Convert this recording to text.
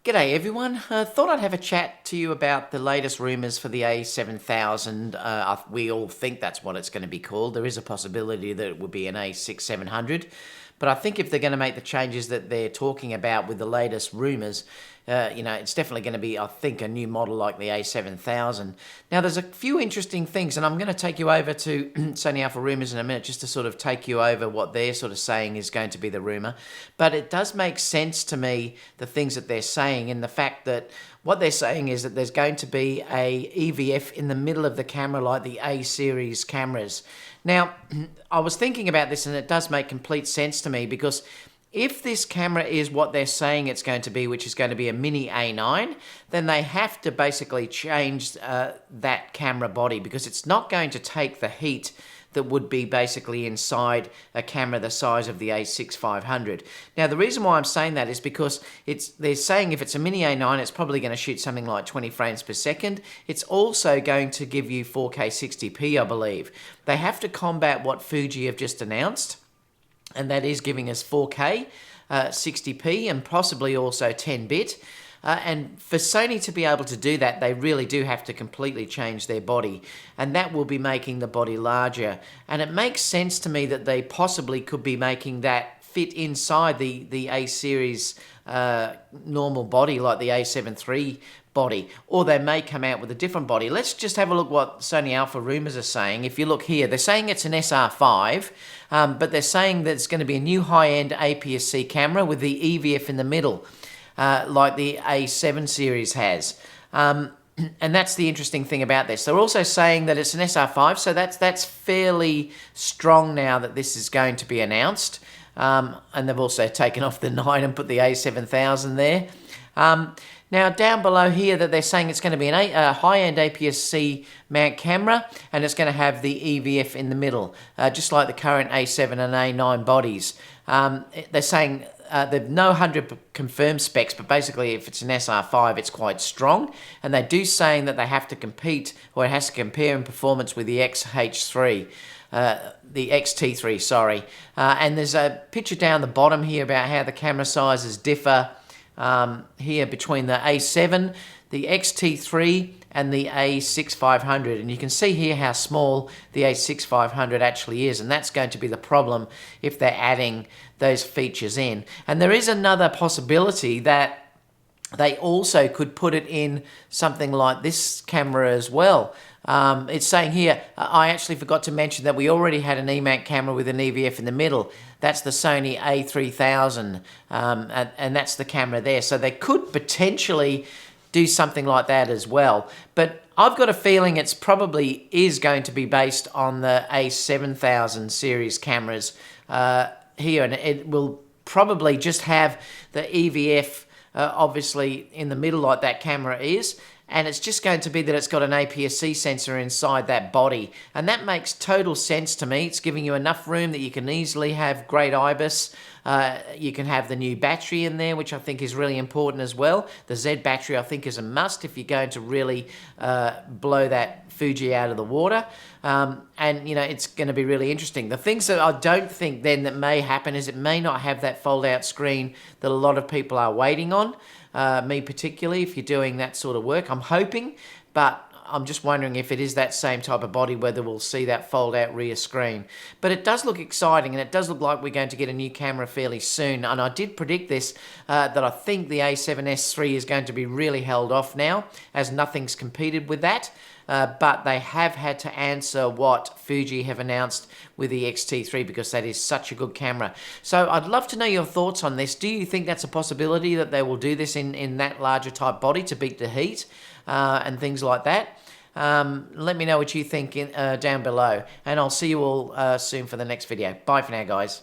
G'day everyone. Thought I'd have a chat to you about the latest rumours for the a7000. We all think that's what it's going to be called. There is a possibility that it would be an a6700. But I think if they're going to make the changes that they're talking about with the latest rumours, it's definitely going to be, I think, a new model like the a7000. Now, there's a few interesting things, and I'm going to take you over to Sonyalpharumours in a minute just to sort of take you over what they're sort of saying is going to be the rumour. But it does make sense to me, the things that they're saying, in the fact that what they're saying is that there's going to be a EVF in the middle of the camera like the A series cameras. Now, I was thinking about this and it does make complete sense to me, because if this camera is what they're saying it's going to be, which is going to be a mini A9, then they have to basically change that camera body, because it's not going to take the heat that would be basically inside a camera the size of the a6500. Now, the reason why I'm saying that is because they're saying if it's a mini A9, it's probably going to shoot something like 20 frames per second. It's also going to give you 4K 60p, I believe. They have to combat what Fuji have just announced, and that is giving us 4K 60p and possibly also 10-bit. And for Sony to be able to do that, they really do have to completely change their body, and that will be making the body larger. And it makes sense to me that they possibly could be making that fit inside the A series normal body, like the a7iii body, or they may come out with a different body. Let's just have a look what Sonyalpharumours are saying. If you look here, they're saying it's an SR5, but they're saying that it's going to be a new high-end APS-C camera with the EVF in the middle, like the A7 series has. And that's the interesting thing about this. They're also saying that it's an SR5, so that's fairly strong now that this is going to be announced. And they've also taken off the 9 and put the a7000 there. Now, down below here, that they're saying it's going to be a high-end APS-C mount camera, and it's going to have the EVF in the middle, just like the current A7 and A9 bodies. They're saying they've no 100 confirmed specs, but basically if it's an SR5, it's quite strong. And they do saying that they have to compete, or it has to compare in performance with the XH3. The XT3, sorry. And there's a picture down the bottom here about how the camera sizes differ here between the A7, the XT3, and the a6500. And you can see here how small the a6500 actually is, and that's going to be the problem if they're adding those features in. And there is another possibility that they also could put it in something like this camera as well. It's saying here, I actually forgot to mention that we already had an E-mount camera with an EVF in the middle. That's the Sony a3000, and that's the camera there. So they could potentially do something like that as well. But I've got a feeling it's probably is going to be based on the a7000 series cameras here, and it will probably just have the EVF obviously in the middle like that camera is, and it's just going to be that it's got an APS-C sensor inside that body. And that makes total sense to me. It's giving you enough room that you can easily have great IBIS. You can have the new battery in there, which I think is really important as well. The Z battery, I think, is a must if you're going to really blow that Fuji out of the water. And, it's going to be really interesting. The things that I don't think then that may happen is it may not have that fold-out screen that a lot of people are waiting on. Me particularly, if you're doing that sort of work. I'm hoping, but I'm just wondering if it is that same type of body, whether we'll see that fold-out rear screen. But it does look exciting, and it does look like we're going to get a new camera fairly soon. And I did predict this, that I think the A7S III is going to be really held off now, as nothing's competed with that. But they have had to answer what Fuji have announced with the XT3, because that is such a good camera. So I'd love to know your thoughts on this. Do you think that's a possibility that they will do this in that larger type body to beat the heat and things like that? Let me know what you think down below, and I'll see you all soon for the next video. Bye for now, guys.